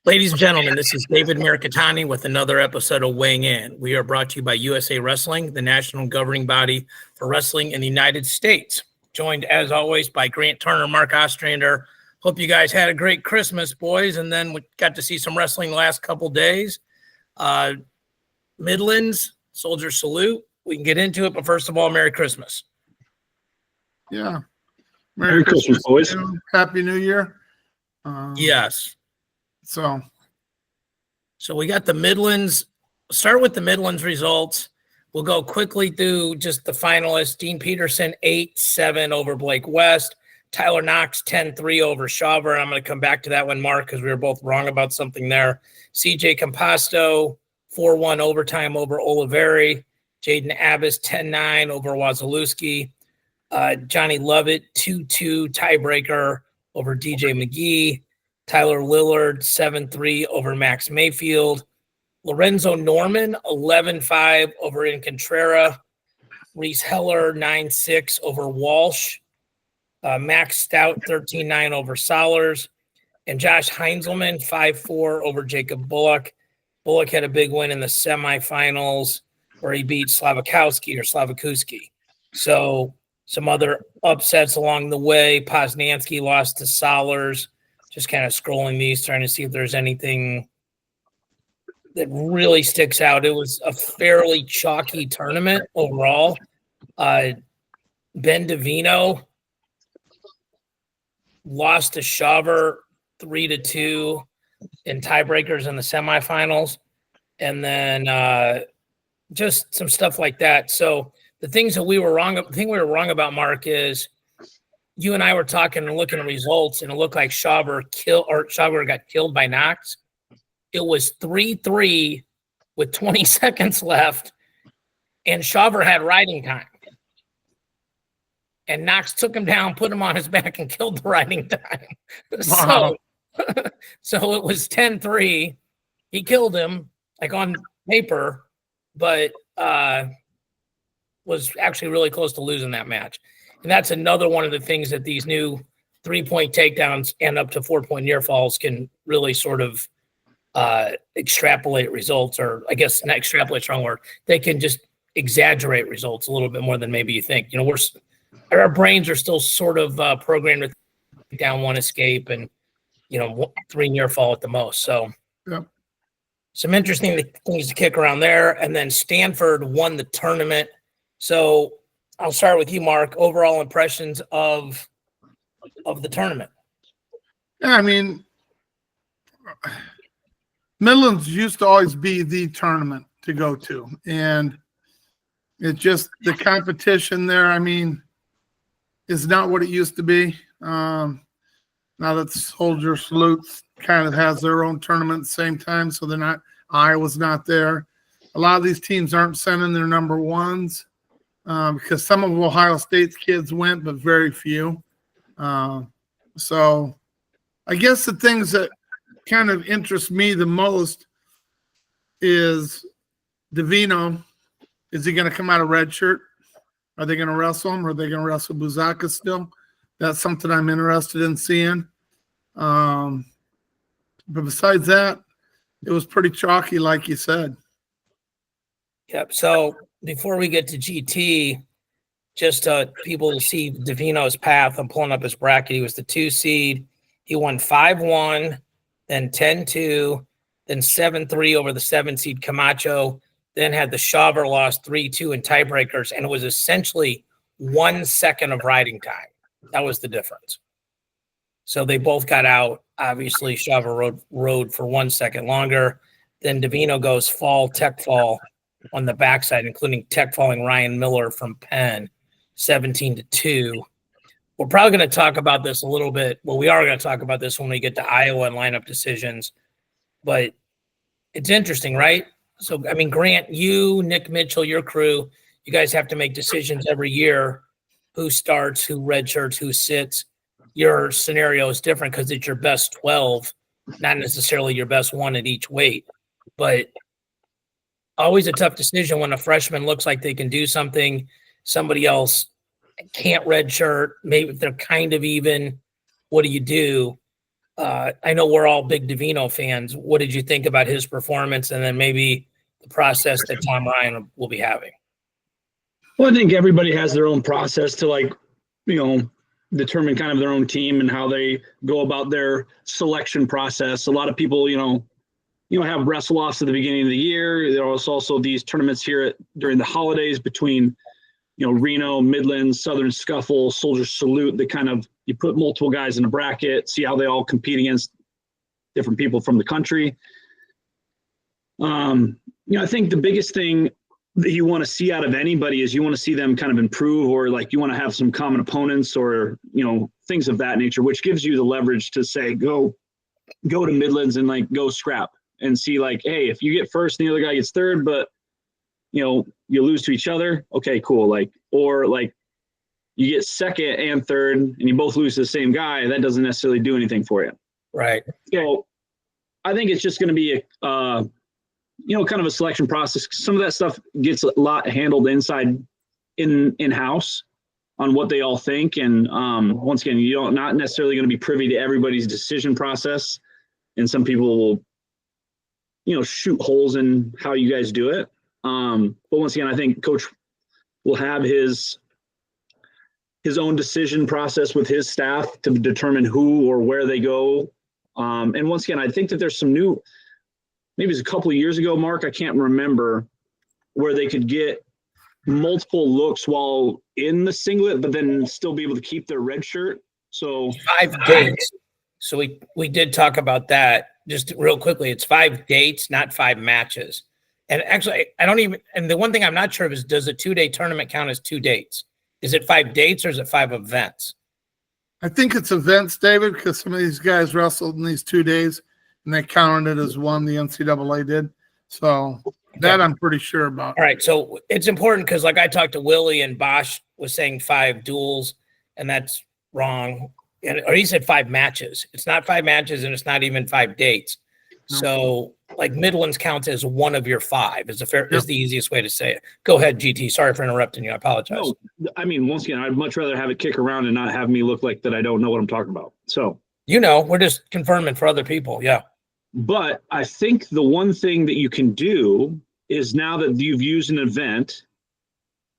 Ladies and gentlemen, this is David Mirikitani with another episode of Weighing In. We are brought to you by USA Wrestling, the national governing body for wrestling in the United States. Joined, as always, by Grant Turner, Mark Ostrander. Hope you guys had a great Christmas, boys, and then we got to see some wrestling the last couple days. Midlands Soldier Salute. We can get into it, but first of all, Merry Christmas. Yeah. Merry Christmas, boys. Happy New Year. Yes. So we got the Midlands. Start with the Midlands results. We'll go quickly through just the finalists. Dean Peterson, 8-7 over Blake West. Tyler Knox, 10-3 over Shawver. I'm going to come back to that one, Mark, because we were both wrong about something there. CJ Campasto, 4-1 overtime over Oliveri. Jaden Abbas, 10-9 over Wazalewski. Johnny Lovett, 2-2 tiebreaker over DJ McGee. Tyler Lillard, 7-3 over Max Mayfield. Lorenzo Norman, 11-5 over Incontrera. Reese Heller, 9-6 over Walsh. Max Stout, 13-9 over Solers. And Josh Heinzelman, 5-4 over Jacob Bullock. Bullock had a big win in the semifinals where he beat Slavakowski. So some other upsets along the way. Poznansky lost to Solers. Just kind of scrolling these, trying to see if there's anything that really sticks out. It was a fairly chalky tournament overall. Ben Davino lost to Shawver 3-2 in tiebreakers in the semifinals. And then just some stuff like that. So the thing we were wrong about, Mark, is you and I were talking and looking at results, and it looked like Shawver got killed by Knox. It was 3-3 with 20 seconds left, and Shawver had riding time. And Knox took him down, put him on his back, and killed the riding time. Wow. So it was 10-3. He killed him, like on paper, but was actually really close to losing that match. And that's another one of the things that these new 3-point takedowns and up to 4-point near falls can really sort of extrapolate results, or I guess not extrapolate, strong word. They can just exaggerate results a little bit more than maybe you think. You know, our brains are still sort of programmed to take down one escape and, 3 near fall at the most. So yeah. Some interesting things to kick around there. And then Stanford won the tournament. So I'll start with you, Mark. Overall impressions of the tournament. Yeah, I mean, Midlands used to always be the tournament to go to, and it just the competition there. I mean, is not what it used to be. Now that Soldier Salute kind of has their own tournament at the same time, so they're not. Iowa's not there. A lot of these teams aren't sending their number ones. Because some of Ohio State's kids went, but very few. So I guess the things that kind of interest me the most is Davino. Is he going to come out of red shirt? Are they going to wrestle him? Or are they going to wrestle Buzaka still? That's something I'm interested in seeing. But besides that, it was pretty chalky, like you said. Yep. So before we get to GT, just people to see Davino's path, I'm pulling up his bracket. He was the 2 seed. He won 5-1, then 10-2, then 7-3 over the 7 seed Camacho, then had the Shawver loss 3-2 in tiebreakers, and it was essentially 1 second of riding time. That was the difference. So they both got out. Obviously, Shawver rode for 1 second longer. Then Davino goes tech fall on the backside, including tech falling Ryan Miller from Penn, 17-2. We're probably going to talk about this a little bit. Well, we are going to talk about this when we get to Iowa and lineup decisions. But it's interesting, right? So, I mean, Grant, you, Nick Mitchell, your crew, you guys have to make decisions every year. Who starts, who redshirts, who sits. Your scenario is different because it's your best 12, not necessarily your best one at each weight. But always a tough decision when a freshman looks like they can do something, somebody else can't redshirt, maybe they're kind of even. What do you do? I know we're all big Davino fans. What did you think about his performance, and then maybe the process that Tom Ryan will be having? Well, I think everybody has their own process to determine kind of their own team and how they go about their selection process. A lot of people, have wrestle-offs at the beginning of the year. There are also these tournaments here during the holidays between, Reno, Midlands, Southern Scuffle, Soldier Salute. They kind of, you put multiple guys in a bracket, see how they all compete against different people from the country. I think the biggest thing that you want to see out of anybody is you want to see them kind of improve, or you want to have some common opponents, or, things of that nature, which gives you the leverage to say, go to Midlands and go scrap and see hey, if you get first and the other guy gets third, but you lose to each other. Okay, cool. Or you get second and third and you both lose to the same guy. That doesn't necessarily do anything for you. Right. So I think it's just going to be kind of a selection process. Some of that stuff gets a lot handled in-house on what they all think. And once again, you're not necessarily going to be privy to everybody's decision process. And some people will, shoot holes in how you guys do it. But once again, I think Coach will have his own decision process with his staff to determine who or where they go. And once again, I think that there's some new, maybe it's a couple of years ago, Mark, I can't remember, where they could get multiple looks while in the singlet, but then still be able to keep their red shirt. So 5 dates. So we did talk about that just real quickly. It's 5 dates, not 5 matches. And actually, and the one thing I'm not sure of is, does a 2-day tournament count as 2 dates? Is it 5 dates or is it 5 events? I think it's events, David, because some of these guys wrestled in these 2 days and they counted it as one, the NCAA did. So that I'm pretty sure about. All right. So it's important because I talked to Willie, and Bosch was saying 5 duels, and that's wrong. Or he said 5 matches. It's not 5 matches, and it's not even 5 dates. No. So Midlands counts as one of your 5 is the easiest way to say it. Go ahead, GT. Sorry for interrupting you. I apologize. No, I mean, once again, I'd much rather have it kick around and not have me look like that I don't know what I'm talking about. So we're just confirming for other people. Yeah. But I think the one thing that you can do is, now that you've used an event,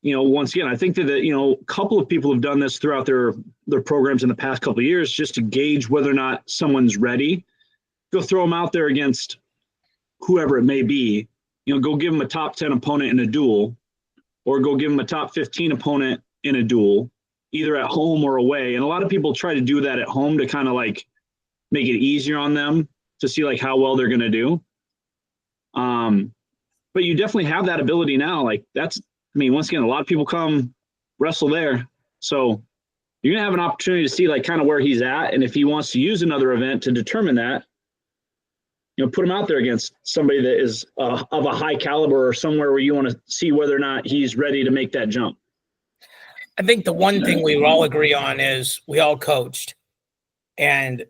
once again, I think that a couple of people have done this throughout their programs in the past couple of years, just to gauge whether or not someone's ready. Go throw them out there against whoever it may be. Go give them a top 10 opponent in a duel, or go give them a top 15 opponent in a duel, either at home or away. And a lot of people try to do that at home to kind of make it easier on them to see how well they're going to do. But you definitely have that ability now. Once again, a lot of people come wrestle there. So you're going to have an opportunity to see kind of where he's at. And if he wants to use another event to determine that, put him out there against somebody that is of a high caliber, or somewhere where you want to see whether or not he's ready to make that jump. I think the one thing we would all agree on is we all coached, and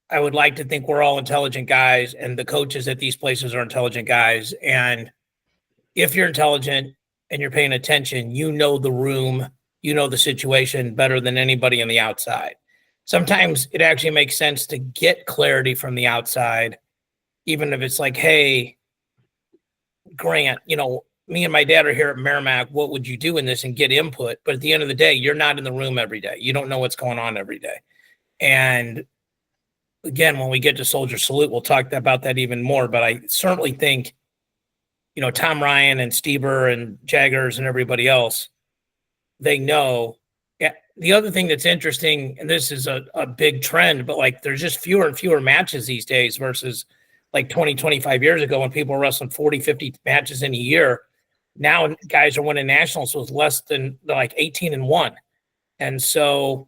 I would like to think we're all intelligent guys, and the coaches at these places are intelligent guys. And if you're intelligent and you're paying attention, the room, the situation better than anybody on the outside. Sometimes it actually makes sense to get clarity from the outside, even if it's hey, Grant, me and my dad are here at Merrimack. What would you do in this? And get input. But at the end of the day, you're not in the room every day. You don't know what's going on every day. And again, when we get to Soldier Salute, we'll talk about that even more. But I certainly think, Tom Ryan and Stieber and Jaggers and everybody else, they know. Yeah. The other thing that's interesting, and this is a big trend, but there's just fewer and fewer matches these days versus 20, 25 years ago when people were wrestling 40, 50 matches in a year. Now guys are winning nationals with less than 18-1. And so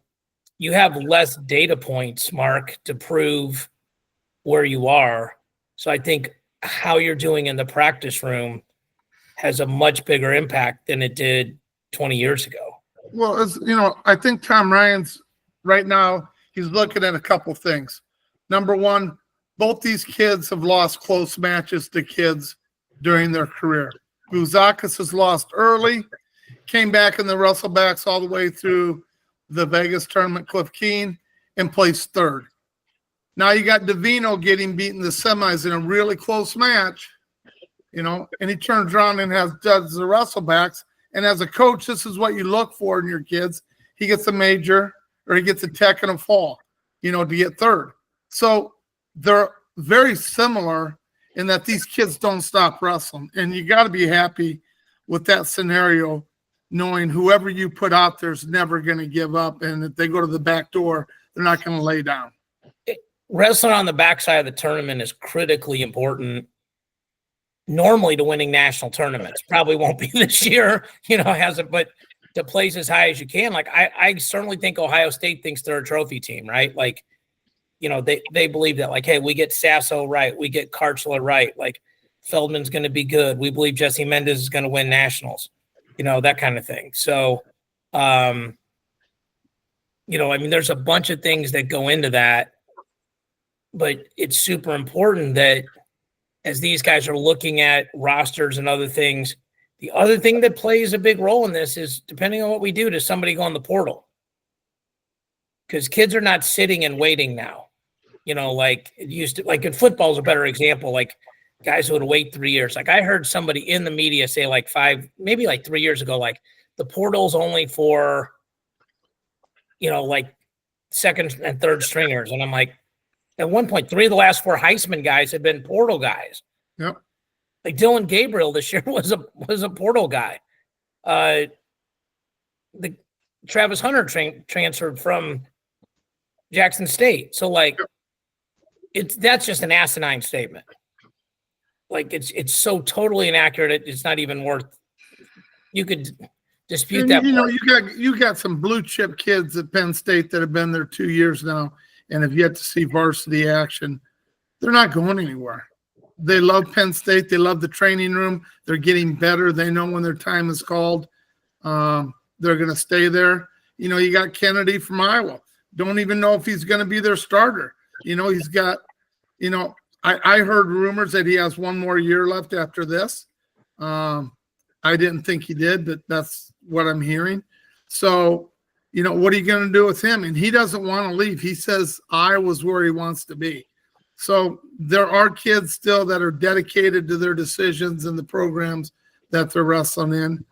you have less data points, Mark, to prove where you are. So I think how you're doing in the practice room has a much bigger impact than it did 20 years ago. Well, I think Tom Ryan's right now, he's looking at a couple things. Number one, both these kids have lost close matches to kids during their career. Bouzakis has lost early, came back in the wrestlebacks all the way through the Vegas tournament, Cliff Keen, and placed third. Now you got Davino getting beaten in the semis in a really close match, and he turns around and does the wrestlebacks. And as a coach, this is what you look for in your kids. He gets a major or he gets a tech and a fall, to get third. So they're very similar in that these kids don't stop wrestling. And you got to be happy with that scenario, knowing whoever you put out there is never going to give up. And if they go to the back door, they're not going to lay down. Wrestling on the backside of the tournament is critically important normally to winning national tournaments. Probably won't be this year, but to place as high as you can. Like I certainly think Ohio State thinks they're a trophy team, right? Like, they believe that, like, hey, we get Sasso right, we get Karchler right, like Feldman's going to be good. We believe Jesse Mendez is going to win nationals, that kind of thing. So, there's a bunch of things that go into that, but it's super important that as these guys are looking at rosters and other things, the other thing that plays a big role in this is, depending on what we do, does somebody go in the portal? Because kids are not sitting and waiting now. Like it used to, like in football is a better example. Like guys would wait 3 years. Like I heard somebody in the media say like 3 years ago, like the portal's only for, like second and third stringers. And I'm like, at one point, 3 of the last 4 Heisman guys had been portal guys. Yep. Like Dylan Gabriel this year was a portal guy. The Travis Hunter transferred from Jackson State. So like, that's just an asinine statement. Like it's so totally inaccurate. It's not even worth. You could dispute that. You got some blue chip kids at Penn State that have been there 2 years now and have yet to see varsity action. They're not going anywhere. They love Penn State. They love the training room. They're getting better. They know when their time is called. They're going to stay there. You got Kennedy from Iowa. Don't even know if he's going to be their starter. He's got, I heard rumors that he has 1 more year left after this. I didn't think he did, but that's what I'm hearing. So, what are you going to do with him? And he doesn't want to leave. He says Iowa's where he wants to be. So there are kids still that are dedicated to their decisions and the programs that they're wrestling in.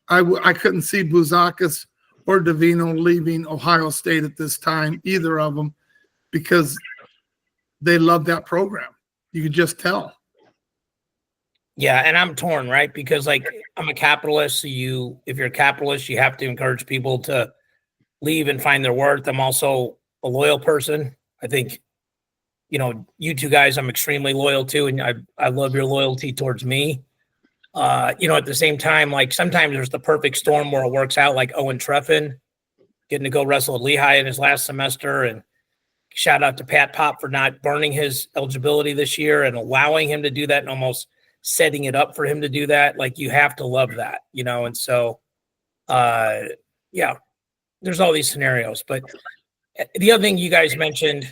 I couldn't see Bouzakis or Davino leaving Ohio State at this time, either of them, because they love that program. You could just tell. Yeah, and I'm torn, right? Because like I'm a capitalist, so if you're a capitalist, you have to encourage people to leave and find their worth. I'm also a loyal person. I think, you two guys I'm extremely loyal to, and I love your loyalty towards me. At the same time, like sometimes there's the perfect storm where it works out, like Owen Treffin getting to go wrestle at Lehigh in his last semester, and shout out to Pat Pop for not burning his eligibility this year and allowing him to do that and almost setting it up for him to do that. Like you have to love that, and so there's all these scenarios. But the other thing you guys mentioned,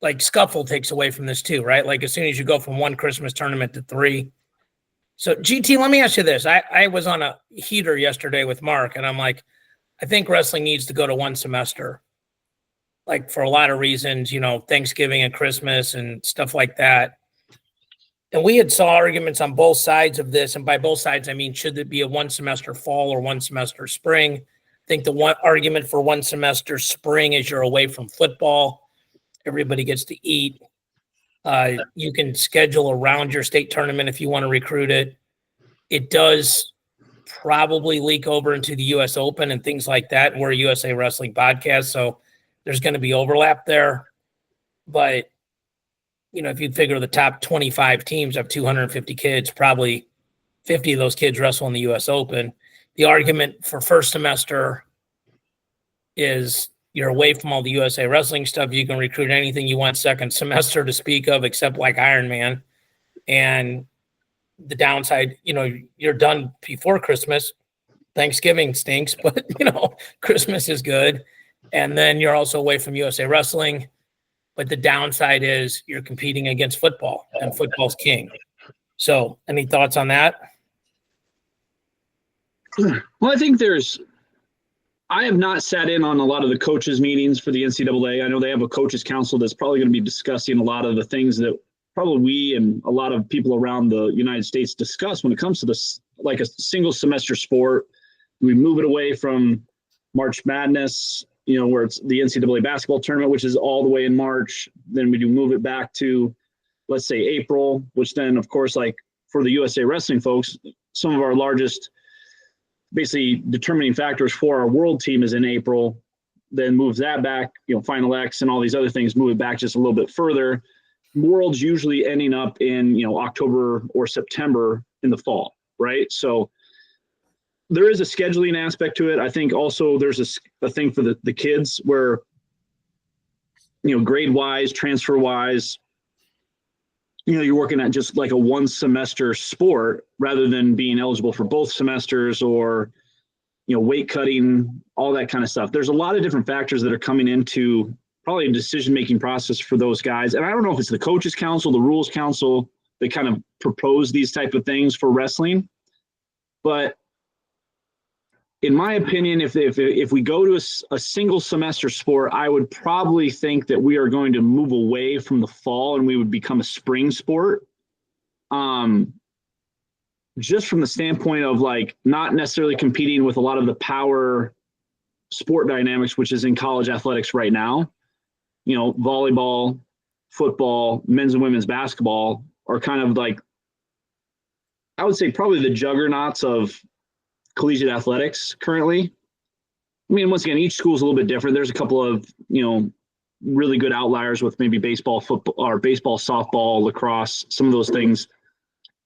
like scuffle takes away from this too, right? Like as soon as you go from 1 Christmas tournament to 3. So GT, let me ask you this. I was on a heater yesterday with Mark, and I'm like, I think wrestling needs to go to 1 semester, like for a lot of reasons, Thanksgiving and Christmas and stuff like that. And we had saw arguments on both sides of this. And by both sides, I mean, should it be a 1 semester fall or 1 semester spring? I think the one argument for 1 semester spring is you're away from football. Everybody gets to eat. You can schedule around your state tournament if you want to recruit it. It does probably leak over into the U.S. Open and things like that. And we're a USA Wrestling podcast, so there's going to be overlap there. But, if you figure the top 25 teams have 250 kids, probably 50 of those kids wrestle in the U.S. Open. The argument for first semester is you're away from all the USA Wrestling stuff. You can recruit anything you want second semester to speak of, except like Ironman. And the downside, you're done before Christmas. Thanksgiving stinks, but, Christmas is good. And then you're also away from USA Wrestling. But the downside is you're competing against football, and football's king. So any thoughts on that? Well, I think there's I have not sat in on a lot of the coaches meetings for the NCAA. I know they have a coaches council that's probably going to be discussing a lot of the things that probably we and a lot of people around the United States discuss when it comes to this, like a single semester sport. We move it away from March Madness, where it's the NCAA basketball tournament, which is all the way in March. Then we do move it back to, let's say, April, which then, of course, like for the USA Wrestling folks, some of our largest basically determining factors for our world team is in April, then moves that back, Final X and all these other things, move it back just a little bit further. World's usually ending up in, October or September in the fall, right? So there is a scheduling aspect to it. I think also there's a thing for the kids where, grade wise, transfer wise, you're working at just like a one semester sport rather than being eligible for both semesters or, weight cutting, all that kind of stuff. There's a lot of different factors that are coming into probably a decision-making process for those guys. And I don't know if it's the coaches council, the rules council, that kind of propose these type of things for wrestling. But in my opinion, if we go to a single semester sport, I would probably think that we are going to move away from the fall and we would become a spring sport. Just from the standpoint of like not necessarily competing with a lot of the power sport dynamics, which is in college athletics right now. Volleyball, football, men's and women's basketball are kind of like, I would say probably the juggernauts of collegiate athletics currently. I mean, once again, each school is a little bit different. There's a couple of, really good outliers with maybe baseball, football, or baseball, softball, lacrosse, some of those things.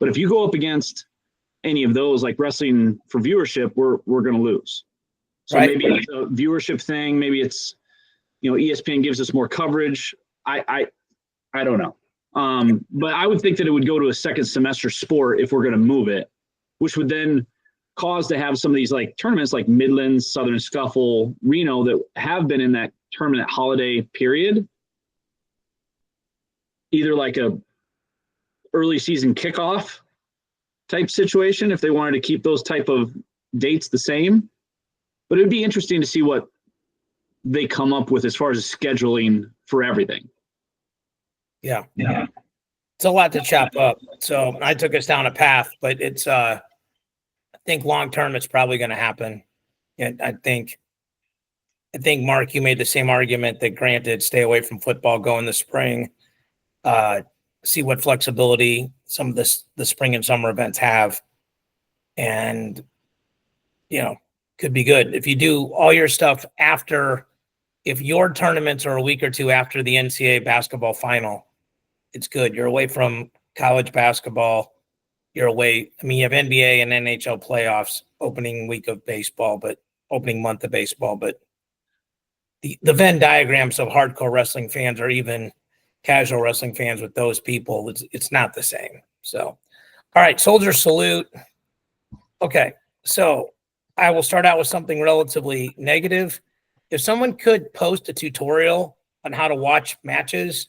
But if you go up against any of those, like wrestling for viewership, we're going to lose. So right. Maybe it's a viewership thing. Maybe it's, ESPN gives us more coverage. I don't know. But I would think that it would go to a second semester sport if we're going to move it, which would then cause to have some of these like tournaments like Midlands, Southern Scuffle, Reno that have been in that tournament holiday period, either like a early season kickoff type situation if they wanted to keep those type of dates the same. But it would be interesting to see what they come up with as far as scheduling for everything. Yeah. It's a lot to chop up. So I took us down a path, but it's I think long term it's probably going to happen. And I think Mark, you made the same argument that Grant did. Stay away from football, go in the spring, see what flexibility some of the spring and summer events have, and could be good if you do all your stuff after. If your tournaments are a week or two after the NCAA basketball final, it's good. You're away from college basketball. You're away. I mean, you have NBA and NHL playoffs, opening week of baseball, but opening month of baseball. But the Venn diagrams of hardcore wrestling fans or even casual wrestling fans with those people, it's not the same. So, all right, Soldier Salute. Okay, so I will start out with something relatively negative. If someone could post a tutorial on how to watch matches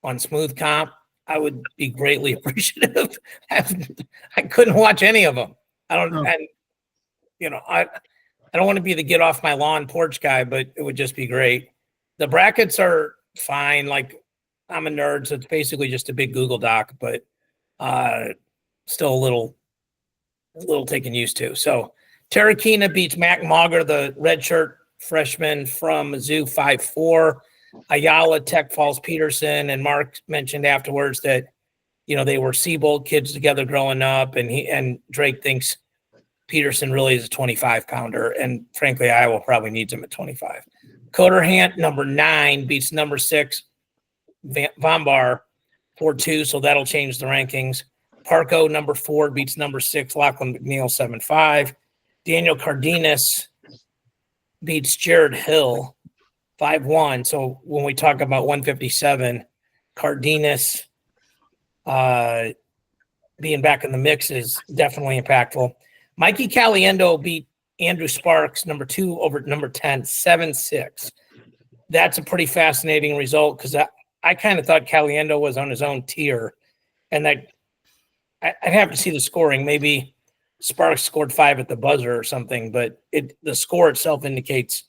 on Smooth Comp, I would be greatly appreciative. I couldn't watch any of them. I don't want to be the get off my lawn porch guy, but it would just be great. The brackets are fine. Like, I'm a nerd, so it's basically just a big Google Doc, but still a little taken used to. So Terrakina beats Mac Mauger, the red shirt freshman from Mizzou, 5-4. Ayala, Tech Falls Peterson, and Mark mentioned afterwards that they were Seabold kids together growing up, and Drake thinks Peterson really is a 25-pounder, and frankly, Iowa probably needs him at 25. Coderhant, number 9, beats number 6 Vombar 4-2, so that'll change the rankings. Parco, number 4, beats number 6 Lachlan McNeil 7-5. Daniel Cardenas beats Jared Hill 5-1. So when we talk about 157, Cardenas being back in the mix is definitely impactful. Mikey Caliendo beat Andrew Sparks, number 2, over number 10, 7-6. That's a pretty fascinating result because I kind of thought Caliendo was on his own tier, and that I'd have to see the scoring. Maybe Sparks scored 5 at the buzzer or something, but the score itself indicates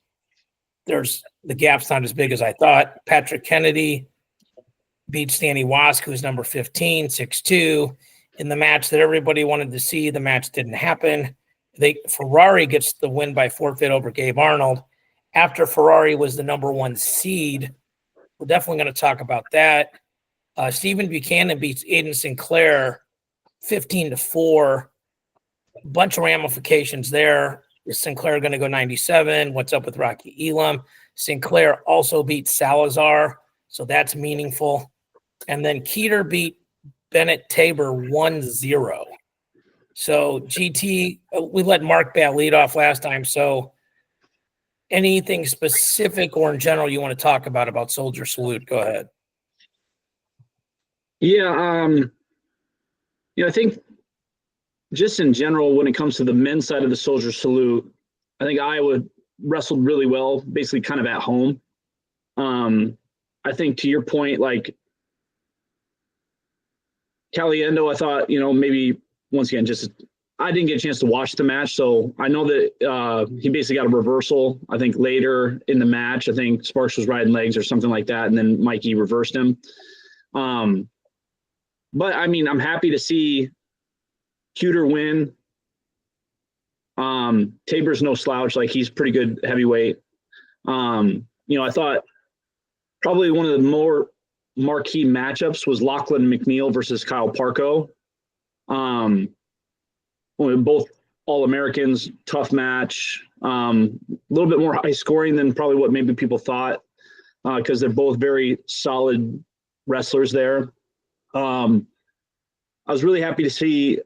the gap's not as big as I thought. Patrick Kennedy beat Stanley Wask, who's number 15, 6'2", in the match that everybody wanted to see. The match didn't happen. Ferrari gets the win by forfeit over Gabe Arnold. After Ferrari was the number 1 seed, we're definitely going to talk about that. Stephen Buchanan beats Aiden Sinclair 15-4. A bunch of ramifications there. Is Sinclair going to go 97? What's up with Rocky Elam? Sinclair also beat Salazar, so that's meaningful. And then Keeter beat Bennett Tabor 1-0. So GT, we let Mark Bat lead off last time. So anything specific or in general you want to talk about Soldier Salute? Go ahead. Yeah, I think just in general, when it comes to the men's side of the Soldier Salute, I think Iowa wrestled really well, basically kind of at home. I think to your point, like Caliendo, I thought, maybe once again, I didn't get a chance to watch the match, so I know that he basically got a reversal, I think, later in the match. I think Sparks was riding legs or something like that, and then Mikey reversed him. But, I mean, I'm happy to see Cuter win. Tabor's no slouch. Like, he's pretty good heavyweight. I thought probably one of the more marquee matchups was Lachlan McNeil versus Kyle Parko. Both All-Americans, tough match. A little bit more high scoring than probably what maybe people thought, because they're both very solid wrestlers there. I was really happy to see,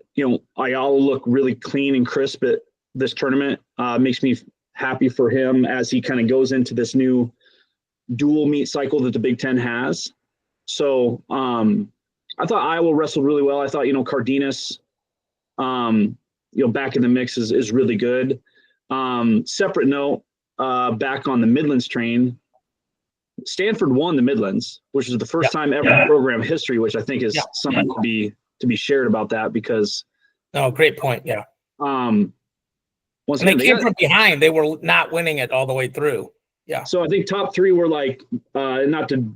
Ayala look really clean and crisp at this tournament. Makes me happy for him as he kind of goes into this new dual meet cycle that the Big Ten has. So I thought Iowa wrestled really well. I thought, Cardenas, back in the mix is really good. Separate note, back on the Midlands train, Stanford won the Midlands, which is the first time ever in program history, which I think is something to be shared about that, because. Oh, great point. Yeah. Once they came from behind. They were not winning it all the way through. Yeah. So I think top 3 were like, not to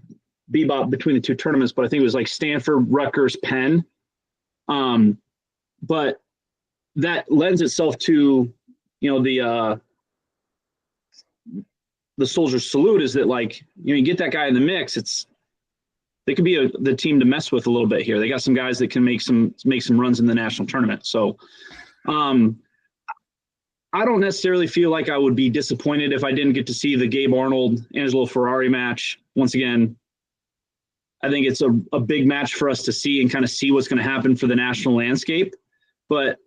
bebop between the two tournaments, but I think it was like Stanford, Rutgers, Penn. But that lends itself to, the Soldier Salute, is that, like, you get that guy in the mix, they could be the team to mess with a little bit here. They got some guys that can make some runs in the national tournament. So I don't necessarily feel like I would be disappointed if I didn't get to see the Gabe Arnold, Angelo Ferrari match. Once again, I think it's a big match for us to see and kind of see what's going to happen for the national landscape. But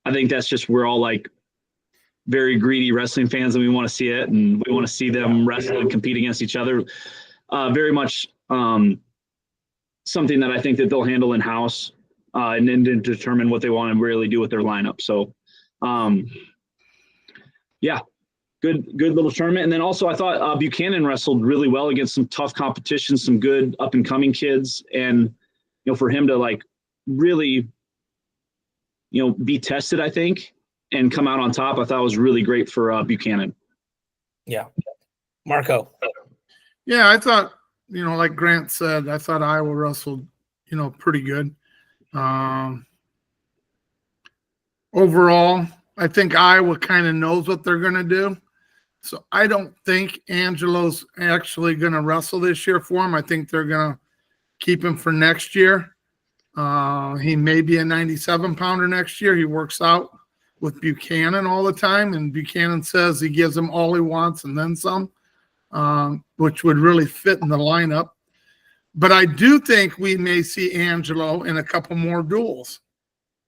I think that's just, we're all like very greedy wrestling fans, and we want to see it, and we want to see them wrestle and compete against each other. Very much something that I think that they'll handle in-house and then to determine what they want to really do with their lineup. So, good little tournament. And then also I thought Buchanan wrestled really well against some tough competition, some good up-and-coming kids. And, for him to, like, really, be tested, I think, and come out on top, I thought was really great for Buchanan. Yeah. Marco. Yeah, I thought, like Grant said, I thought Iowa wrestled, pretty good. Overall, I think Iowa kind of knows what they're going to do. So I don't think Angelo's actually going to wrestle this year for him. I think they're going to keep him for next year. He may be a 97-pounder next year. He works out with Buchanan all the time, and Buchanan says he gives him all he wants and then some, which would really fit in the lineup. But I do think we may see Angelo in a couple more duels.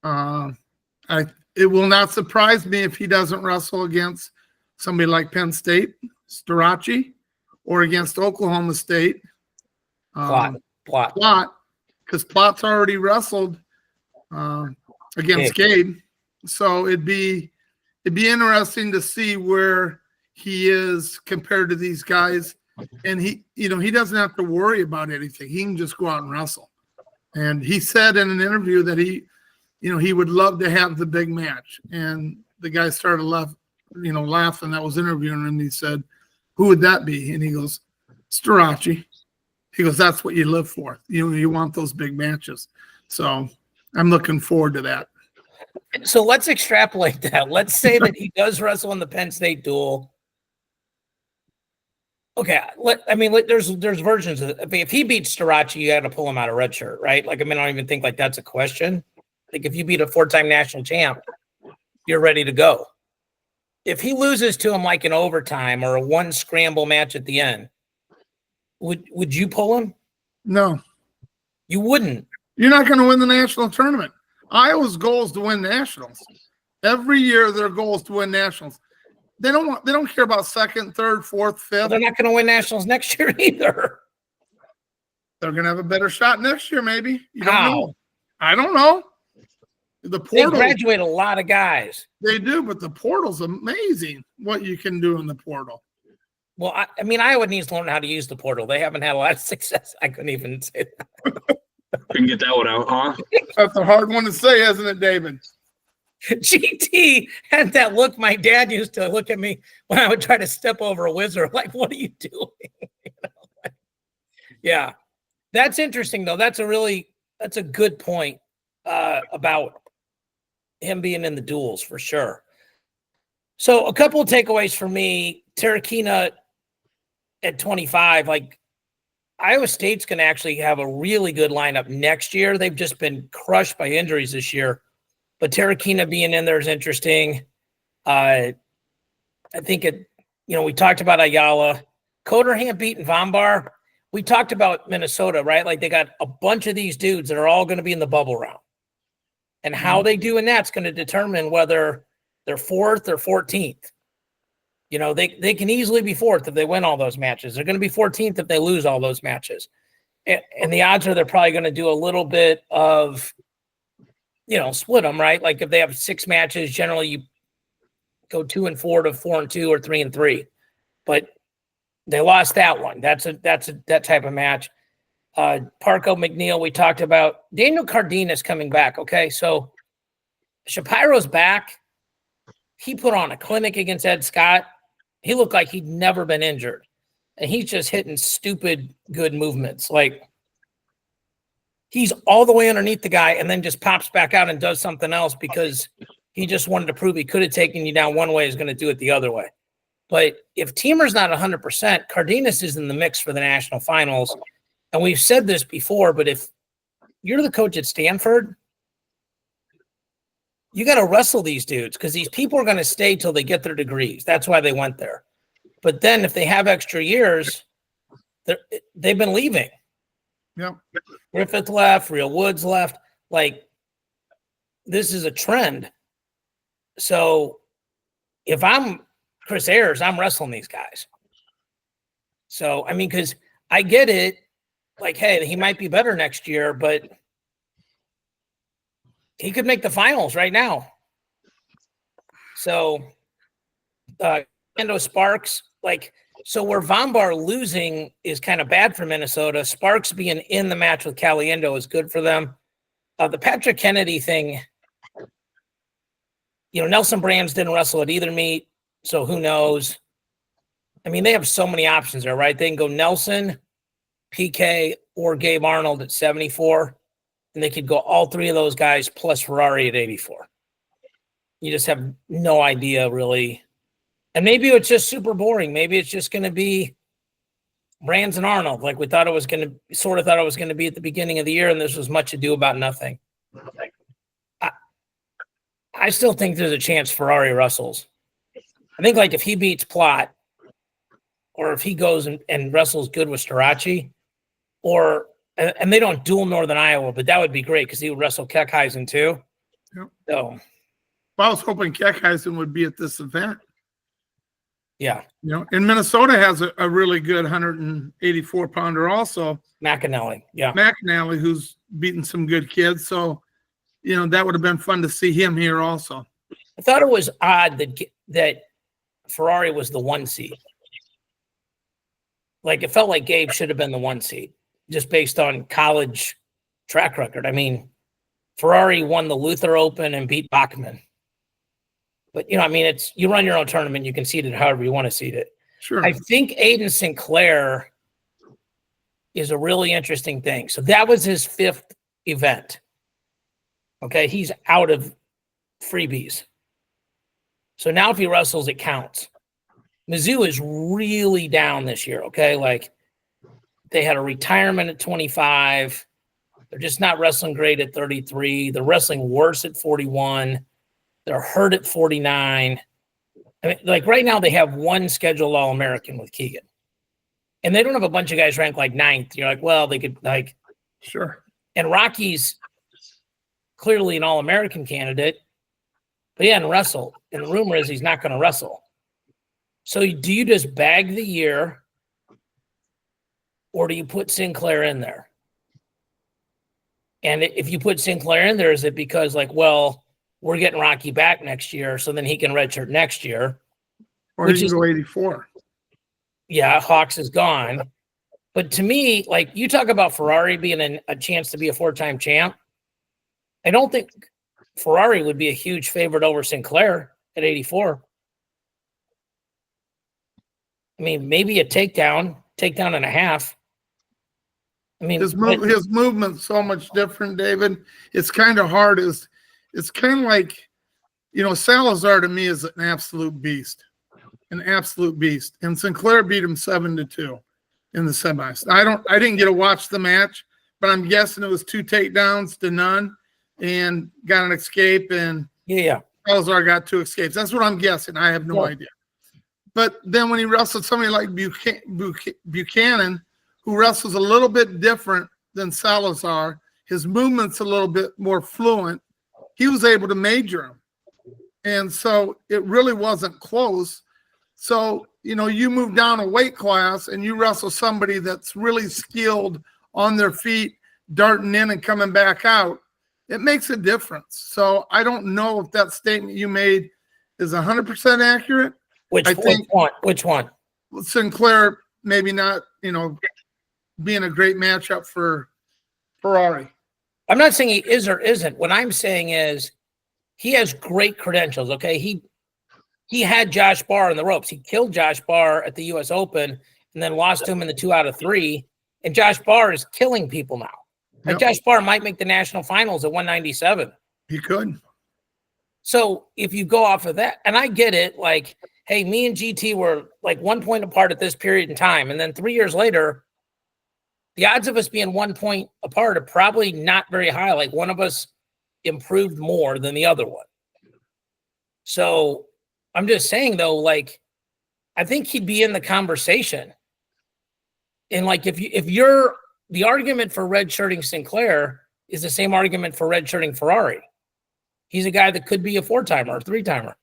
It will not surprise me if he doesn't wrestle against somebody like Penn State, Starachi, or against Oklahoma State. Plot. Because Plot's already wrestled against Gabe. So it'd be interesting to see where he is compared to these guys. And he doesn't have to worry about anything. He can just go out and wrestle. And he said in an interview that he he would love to have the big match. And the guy started laughing that was interviewing him. He said, who would that be? And he goes, Starachi. He goes, that's what you live for. You want those big matches. So I'm looking forward to that. So let's extrapolate that. Let's say that he does wrestle in the Penn State duel. Okay, there's versions of it. I mean, if he beats Starachi, you got to pull him out of red shirt, right? I don't even think that's a question. If you beat a 4-time national champ, you're ready to go. If he loses to him in overtime or a one scramble match at the end, would you pull him? No, you wouldn't. You're not going to win the national tournament. Iowa's goal is to win nationals. Every year, their goal is to win nationals. They don't care about second, third, fourth, fifth. Well, they're not going to win nationals next year either. They're going to have a better shot next year, maybe. You don't How? know. I don't know. The portal, they graduate a lot of guys. They do, but the portal's amazing. What you can do in the portal. Well, Iowa needs to learn how to use the portal. They haven't had a lot of success. I couldn't even say that. Couldn't get that one out, huh? That's a hard one to say, isn't it, David? GT had that look. My dad used to look at me when I would try to step over a wizard. What are you doing? Yeah, that's interesting though. That's a good point about him being in the duels for sure. So a couple of takeaways for me. Terrakina at 25, Iowa State's going to actually have a really good lineup next year. They've just been crushed by injuries this year. But Terrakina being in there is interesting. I think we talked about Ayala. Coderham beating Vombar. We talked about Minnesota, right? They got a bunch of these dudes that are all going to be in the bubble round. And how they do in that's going to determine whether they're 4th or 14th. They can easily be 4th if they win all those matches. They're going to be 14th if they lose all those matches. And the odds are they're probably going to do a little bit of split them, right? If they have 6 matches, generally you go 2-4 to 4-2 or 3-3. But they lost that one. That's that type of match. Parco McNeil, we talked about. Daniel Cardenas coming back. Okay, so Shapiro's back. He put on a clinic against Ed Scott. He looked like he'd never been injured, and he's just hitting stupid good movements. He's all the way underneath the guy and then just pops back out and does something else because he just wanted to prove he could have taken you down one way, is going to do it the other way. But if Teamer's not 100%, Cardenas is in the mix for the national finals. And we've said this before, but if you're the coach at Stanford, you got to wrestle these dudes because these people are going to stay till they get their degrees. That's why they went there. But then if they have extra years, they've been leaving. Yep. Griffith left, Real Woods left. This is a trend. So if I'm Chris Ayers, I'm wrestling these guys. So, because I get it. Hey, he might be better next year, but he could make the finals right now. So, Endo Sparks, so where Vombar losing is kind of bad for Minnesota. Sparks being in the match with Caliendo is good for them. The Patrick Kennedy thing, Nelson Brands didn't wrestle at either meet, so who knows? They have so many options there, right? They can go Nelson, PK, or Gabe Arnold at 74, and they could go all 3 of those guys plus Ferrari at 84. You just have no idea, really. And maybe it's just super boring. Maybe it's just going to be Brands and Arnold, we thought it was going to be at the beginning of the year, and this was much ado about nothing. I still think there's a chance Ferrari wrestles. I think if he beats Plott, or if he goes and wrestles good with Starachi, and they don't duel Northern Iowa, but that would be great because he would wrestle Keckheisen too. Yep. So I was hoping Keckheisen would be at this event. Yeah. And Minnesota has a really good 184-pounder also. McAnally. Yeah. McAnally, who's beaten some good kids. So, that would have been fun to see him here also. I thought it was odd that Ferrari was the 1 seed. It felt like Gabe should have been the 1 seed just based on college track record. Ferrari won the Luther Open and beat Bachmann. But, I mean, it's you run your own tournament. You can seed it however you want to seed it. Sure. I think Aiden Sinclair is a really interesting thing. So that was his 5th event. Okay, he's out of freebies. So now if he wrestles, it counts. Mizzou is really down this year, okay? Like, they had a retirement at 25. They're just not wrestling great at 33. They're wrestling worse at 41. They're hurt at 49. I mean, like right now, they have one scheduled All-American with Keegan. And they don't have a bunch of guys ranked like 9th. You're like, well, they could like. Sure. And Rocky's clearly an All-American candidate, but he hadn't wrestled. And the rumor is he's not going to wrestle. So do you just bag the year or do you put Sinclair in there? And if you put Sinclair in there, is it because like, well, we're getting Rocky back next year, so then he can redshirt next year? Or you go 84. Yeah, Hawks is gone. But to me, like you talk about Ferrari being a chance to be a 4-time champ. I don't think Ferrari would be a huge favorite over Sinclair at 84. I mean, maybe a takedown and a half. I mean, his movement's so much different, David. It's kind of hard. It's kind of like, Salazar to me is an absolute beast. And Sinclair beat him 7-2 in the semis. I didn't get to watch the match, but I'm guessing it was 2 takedowns to none and got an escape. And Salazar got 2 escapes. That's what I'm guessing. I have no idea. But then when he wrestled somebody like Buchanan, who wrestles a little bit different than Salazar, his movement's a little bit more fluent, he was able to major him. And so it really wasn't close. So, you move down a weight class and you wrestle somebody that's really skilled on their feet, darting in and coming back out, it makes a difference. So I don't know if that statement you made is 100% accurate. Which one? Sinclair maybe not, being a great matchup for Ferrari. I'm not saying he is or isn't. What I'm saying is he has great credentials, okay? He had Josh Barr in the ropes. He killed Josh Barr at the U.S. Open and then lost to him in the 2 out of 3. And Josh Barr is killing people now. Like Josh Barr might make the national finals at 197. He could. So if you go off of that, and I get it, like, hey, me and GT were like 1 point apart at this period in time. And then 3 years later, the odds of us being 1 point apart are probably not very high. Like one of us improved more than the other one. So I'm just saying though, like, I think he'd be in the conversation. And like, if you're the argument for redshirting Sinclair is the same argument for redshirting Ferrari. He's a guy that could be a 4-timer or 3-timer.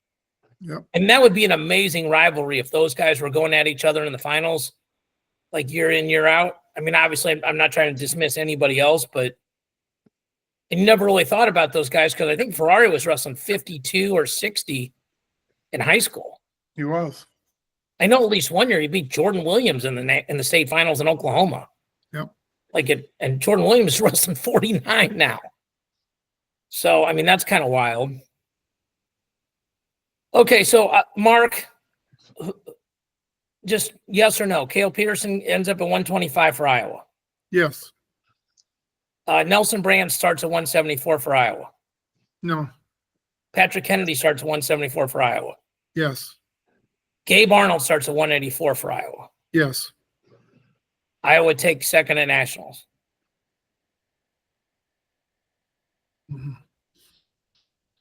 Yep. And that would be an amazing rivalry if those guys were going at each other in the finals, like year in, year out. I mean, obviously, I'm not trying to dismiss anybody else, but and you never really thought about those guys because I think Ferrari was wrestling 52 or 60 in high school. He was. I know at least one year he beat Jordan Williams in the state finals in Oklahoma. Yep. And Jordan Williams is wrestling 49 now. So, I mean, that's kind of wild. Okay, so Mark, just yes or no? Cale Peterson ends up at 125 for Iowa. Yes. Nelson Brand starts at 174 for Iowa. No. Patrick Kennedy starts at 174 for Iowa. Yes. Gabe Arnold starts at 184 for Iowa. Yes. Iowa takes second at nationals.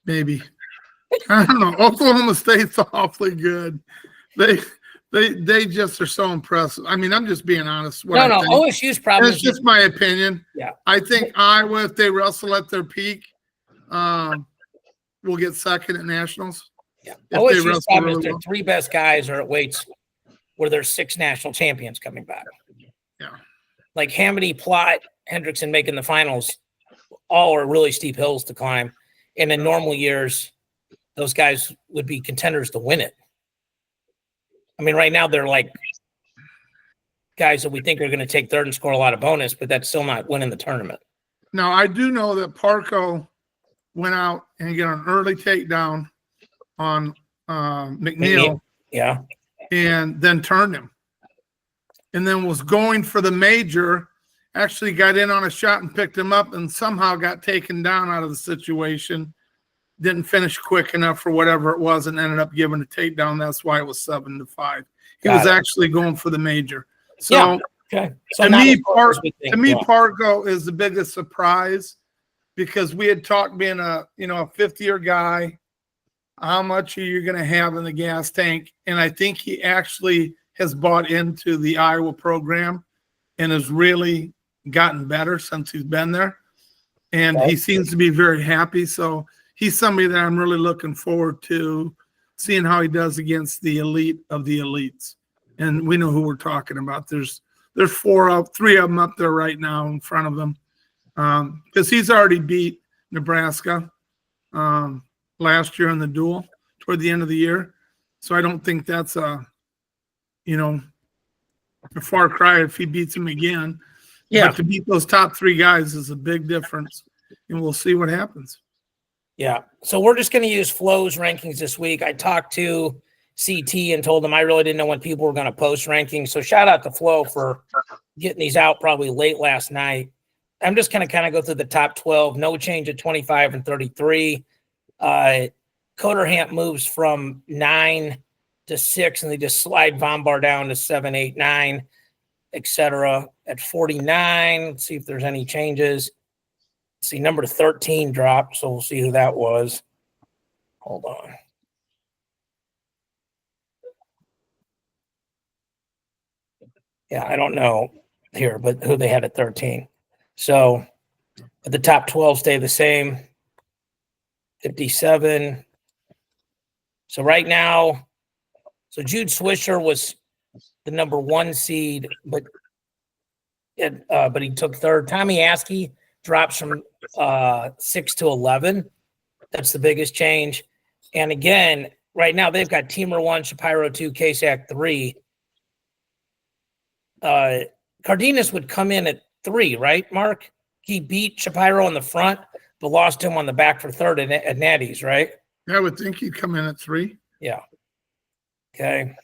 Maybe. I don't know. Oklahoma State's awfully good. They just are so impressive. I mean, I'm just being honest. OSU's problem. That's just my opinion. Yeah. I think Iowa, if they wrestle at their peak, will get second at nationals. Yeah. OSU's problem is their 3 best guys are at weights where there's 6 national champions coming back. Yeah. Like Hamady, Plott, Hendrickson making the finals, all are really steep hills to climb. And in normal years, those guys would be contenders to win it. I mean, right now they're like guys that we think are going to take third and score a lot of bonus, but that's still not winning the tournament. Now, I do know that Parco went out and got an early takedown on McNeil. Yeah. And then turned him. And then was going for the major, actually got in on a shot and picked him up and somehow got taken down out of the situation. Didn't finish quick enough for whatever it was and ended up giving a takedown. That's why it was 7-5. He was actually going for the major. So, okay. So to me, Pargo is the biggest surprise because we had talked being a fifth-year guy, how much are you going to have in the gas tank? And I think he actually has bought into the Iowa program and has really gotten better since he's been there. And he seems to be very happy. So he's somebody that I'm really looking forward to seeing how he does against the elite of the elites. And we know who we're talking about. There's three of them up there right now in front of him. Because he's already beat Nebraska last year in the duel toward the end of the year. So I don't think that's a far cry if he beats him again. Yeah. But to beat those top three guys is a big difference. And we'll see what happens. Yeah. So we're just going to use Flo's rankings this week. I talked to CT and told him I really didn't know when people were going to post rankings. So shout out to Flo for getting these out probably late last night. I'm just going to kind of go through the top 12. No change at 25 and 33. Coderhant moves from 9 to 6, and they just slide Von Bar down to 7, 8, 9, etc. At 49, let's see if there's any changes. See, number 13 dropped, so we'll see who that was. Hold on. Yeah, I don't know here, but who they had at 13. So but the top 12 stay the same. 57. So right now, so Jude Swisher was the number 1 seed, but he took third. Tommy Askey drops from 6 to 11. That's the biggest change. And again, right now they've got Teamer 1, Shapiro 2, Kasak 3. Cardenas would come in at 3, right, Mark? He beat Shapiro on the front, but lost him on the back for third at Natty's, right? Yeah, I would think he'd come in at 3. Yeah. Okay.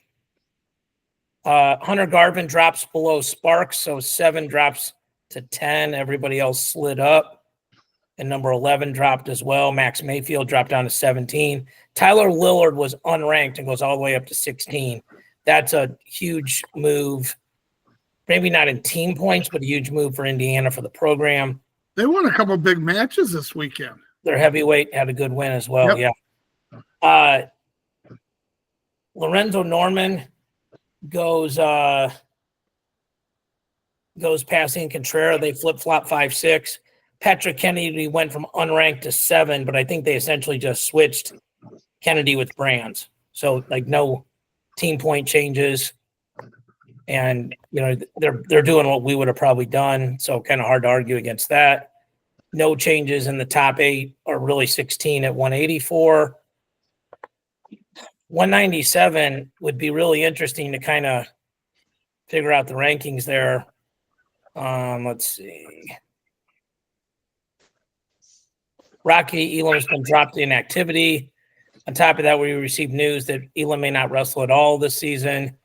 Hunter Garvin drops below Sparks, so 7 drops to 10. Everybody else slid up. And number 11 dropped as well. Max Mayfield dropped down to 17. Tyler Lillard was unranked and goes all the way up to 16. That's a huge move. Maybe not in team points, but a huge move for Indiana for the program. They won a couple of big matches this weekend. Their heavyweight had a good win as well. Yep. Yeah. Lorenzo Norman goes past Ian Contreras. They flip-flop 5-6. Patrick Kennedy went from unranked to 7, but I think they essentially just switched Kennedy with Brands. So like no team point changes. And they're doing what we would have probably done. So kind of hard to argue against that. No changes in the top 8 or really 16 at 184. 197 would be really interesting to kind of figure out the rankings there. Let's see. Rocky Elam's been dropped in activity. On top of that, we received news that Elam may not wrestle at all this season.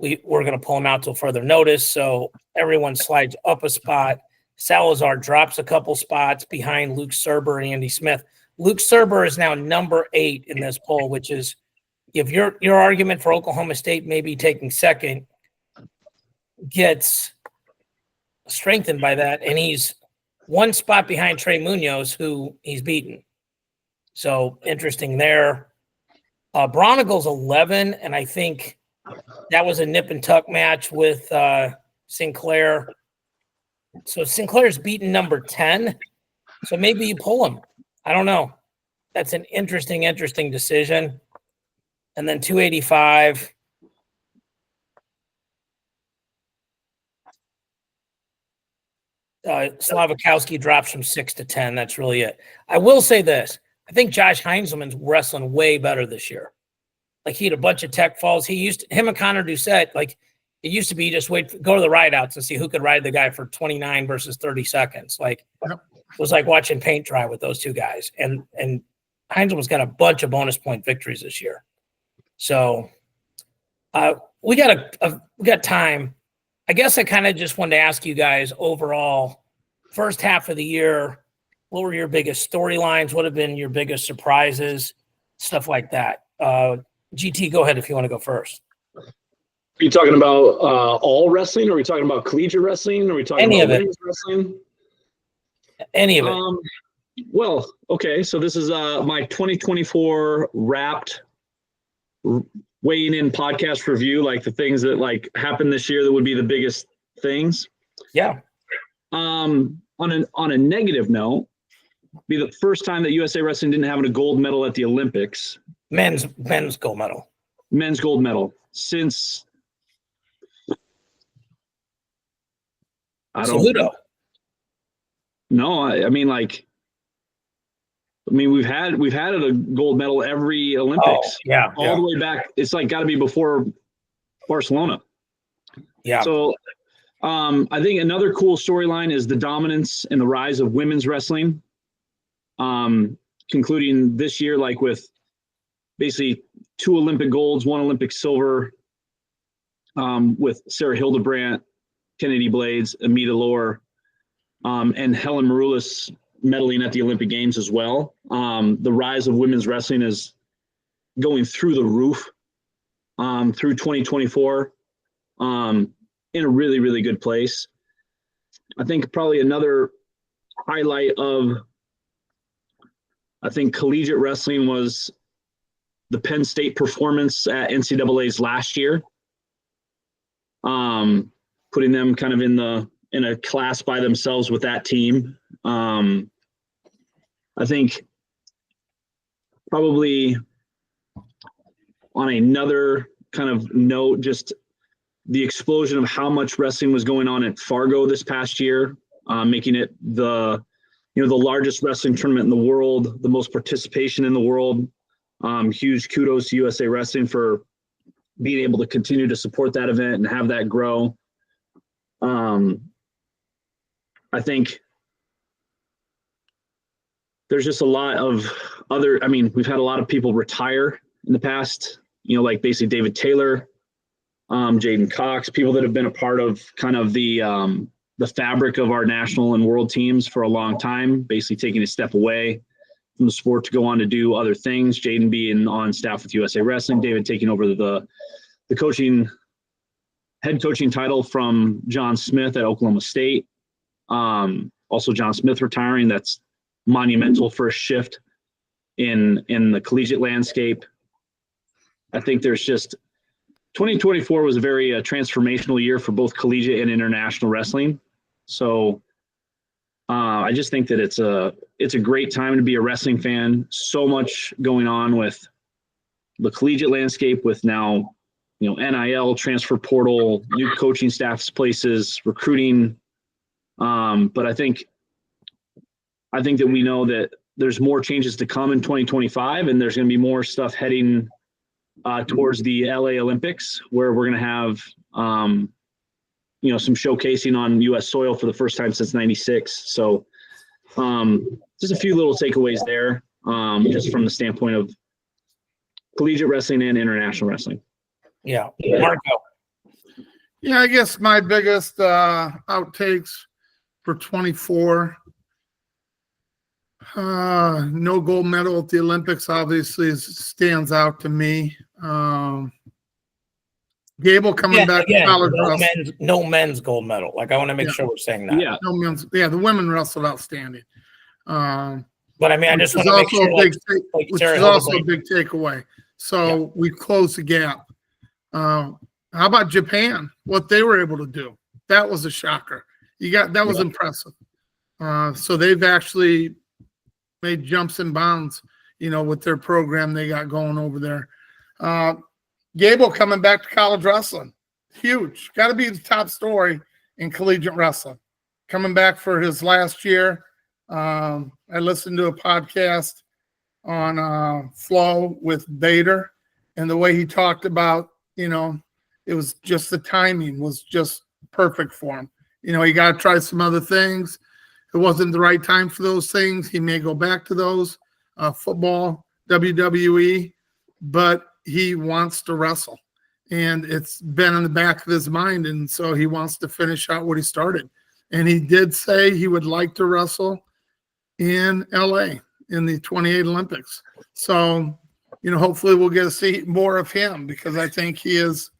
We're going to pull him out till further notice. So everyone slides up a spot. Salazar drops a couple spots behind Luke Serber and Andy Smith. Luke Serber is now number 8 in this poll, which is, if your argument for Oklahoma State maybe taking second gets strengthened by that, and he's 1 spot behind Trey Munoz, who he's beaten. So interesting there. Bronigal's 11, and I think that was a nip and tuck match with Sinclair. So Sinclair's beaten number 10. So maybe you pull him. I don't know. That's an interesting decision. And then 285. Slavikowski drops from 6 to 10. That's really it. I will say this. I think Josh Heinzelman's wrestling way better this year. Like he had a bunch of tech falls. Him and Connor Doucette, like It used to be you just go to the ride outs and see who could ride the guy for 29 versus 30 seconds. Like, Yep. it was like watching paint dry with those two guys. And Heinzelman's got a bunch of bonus point victories this year. So we got time. I guess I kind of just wanted to ask you guys overall, first half of the year, what were your biggest storylines? What have been your biggest surprises? Stuff like that. GT, go ahead if you want to go first. Are you talking about all wrestling? Or are we talking about collegiate wrestling? Or are we talking Any about of it. women's wrestling? Any of it. Well, okay. So this is my 2024 wrapped weighing in podcast review, like the things that like happened this year that would be the biggest things. Yeah. On a negative note, be the first time that USA Wrestling didn't have a gold medal at the Olympics. Men's gold medal. Men's gold medal since Cejudo. No, I mean we've had a gold medal every Olympics. All the way back. It's like got to be before Barcelona. Yeah. So I think another cool storyline is the dominance and the rise of women's wrestling. Concluding this year, like with basically 2 Olympic golds, 1 Olympic silver, with Sarah Hildebrandt, Kennedy Blades, Amita Lohr, and Helen Maroulis medaling at the Olympic Games as well. The rise of women's wrestling is going through the roof through 2024 in a really, really good place. I think probably another highlight of, I think, collegiate wrestling was the Penn State performance at NCAA's last year, putting them kind of in a class by themselves with that team. I think probably on another kind of note, just the explosion of how much wrestling was going on at Fargo this past year, making it the largest wrestling tournament in the world, the most participation in the world. Huge kudos to USA Wrestling for being able to continue to support that event and have that grow. I think there's just a lot of we've had a lot of people retire in the past, like basically David Taylor, Jaden Cox, people that have been a part of kind of the fabric of our national and world teams for a long time, basically taking a step away from the sport to go on to do other things. Jaden being on staff with USA Wrestling, David taking over the head coaching title from John Smith at Oklahoma State. Also John Smith retiring. That's monumental for a shift in the collegiate landscape. I think there's just 2024 was a very transformational year for both collegiate and international wrestling. So I just think that it's a great time to be a wrestling fan. So much going on with the collegiate landscape, with now, NIL, transfer portal, new coaching staffs, places, recruiting. But I think that we know that there's more changes to come in 2025, and there's going to be more stuff heading towards the LA Olympics, where we're going to have, some showcasing on U.S. soil for the first time since '96. So just a few little takeaways there, just from the standpoint of collegiate wrestling and international wrestling. Yeah. Marco. Yeah, I guess my biggest outtakes for 24, no gold medal at the Olympics obviously stands out to me. Gable coming back to college. No men's gold medal. Like, I want to make sure we're saying that. Yeah. No men's. Yeah, the women wrestled outstanding. But I mean, I just want to make sure. Which is also a big takeaway. So we closed the gap. How about Japan? What they were able to do. That was a shocker. That was impressive. So they've actually made jumps and bounds, with their program they got going over there. Gable coming back to college wrestling. Huge. Got to be the top story in collegiate wrestling. Coming back for his last year. I listened to a podcast on Flow with Bader, and the way he talked about, it was just the timing was just perfect for him. You know, he got to try some other things. It wasn't the right time for those things. He may go back to those, football, WWE, but he wants to wrestle. And it's been in the back of his mind. And so he wants to finish out what he started. And he did say he would like to wrestle in LA in the 28 Olympics. So, you know, hopefully we'll get to see more of him, because I think he's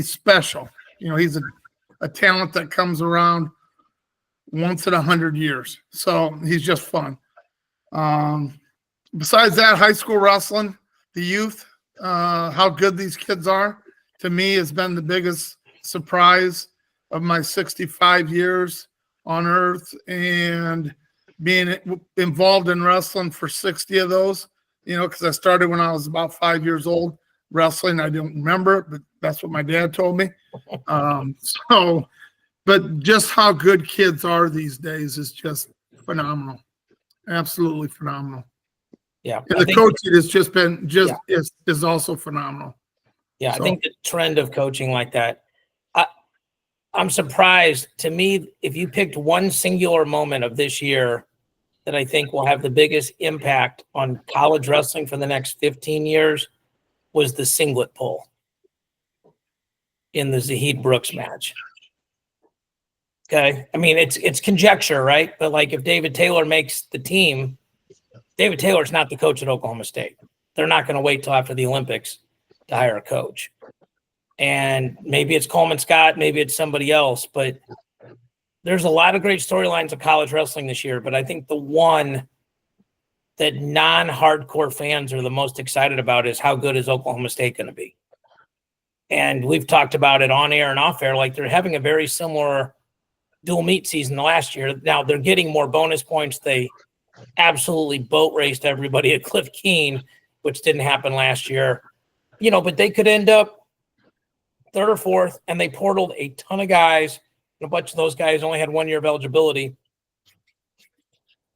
special. You know, he's a talent that comes around once in 100 years. So he's just fun. Besides that, high school wrestling, the youth, how good these kids are, to me has been the biggest surprise of my 65 years on earth, and being involved in wrestling for 60 of those, you know, because I started when I was about 5 years old wrestling. I don't remember it, but that's what my dad told me. But just how good kids are these days is just phenomenal. Absolutely phenomenal. Yeah. And the coaching has just been is also phenomenal. Yeah, so I think the trend of coaching like that, I'm surprised. To me, if you picked one singular moment of this year that I think will have the biggest impact on college wrestling for the next 15 years, was the singlet pull in the Zahid Brooks match. Okay. I mean, it's conjecture, right? But like, if David Taylor makes the team, David Taylor's not the coach at Oklahoma State. They're not going to wait till after the Olympics to hire a coach. And maybe it's Coleman Scott, maybe it's somebody else, but there's a lot of great storylines of college wrestling this year. But I think the one that non-hardcore fans are the most excited about is how good is Oklahoma State going to be? And we've talked about it on air and off air. Like, they're having a very similar dual meet season to last year. Now they're getting more bonus points. They absolutely boat raced everybody at Cliff Keen, which didn't happen last year. You know, but they could end up third or fourth, and they portaled a ton of guys. And a bunch of those guys only had 1 year of eligibility.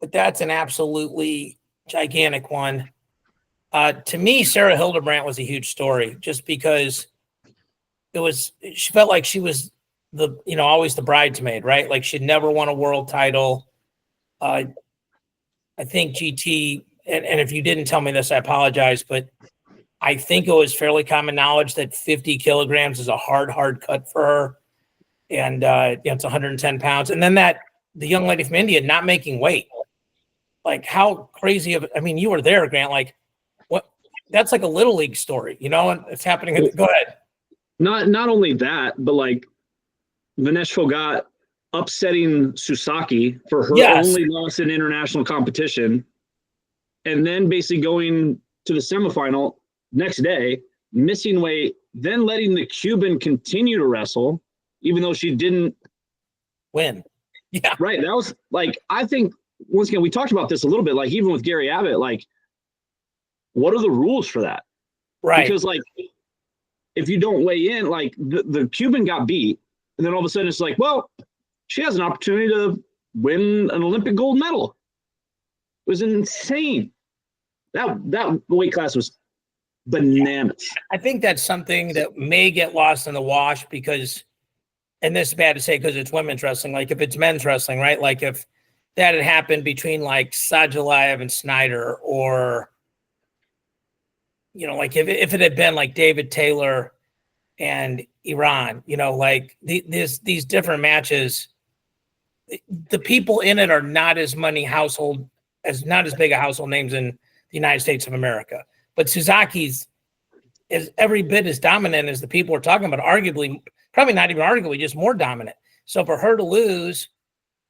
But that's an absolutely gigantic one. To me, Sarah Hildebrandt was a huge story, just because she felt like she was always the bridesmaid, right? Like, she'd never won a world title. I think GT, and if you didn't tell me this, I apologize, but I think it was fairly common knowledge that 50 kilograms is a hard cut for her. And it's 110 pounds. And then the young lady from India not making weight. Like, how crazy you were there, Grant. Like, what? That's like a little league story, you know, and it's happening. Go ahead. Not only that, but like Vinesh Phogat upsetting Susaki for her only loss in international competition, and then basically going to the semifinal next day, missing weight, then letting the Cuban continue to wrestle, even though she didn't win. Yeah. Right. That was like, I think, once again, we talked about this a little bit, like, even with Gary Abbott, like, what are the rules for that? Right. Because, like, if you don't weigh in, like, the Cuban got beat, and then all of a sudden it's like, well, she has an opportunity to win an Olympic gold medal. It was insane. That weight class was bananas. I think that's something that may get lost in the wash, because, and this is bad to say because it's women's wrestling, like if it's men's wrestling, right? Like, if that had happened between like Sajalayev and Snyder, or, you know, like if it had been like David Taylor and Iran, you know, like these different matches, the people in it are not as big a household names in the United States of America. But Suzuki's is every bit as dominant as the people we're talking about, probably not even arguably, just more dominant. So for her to lose,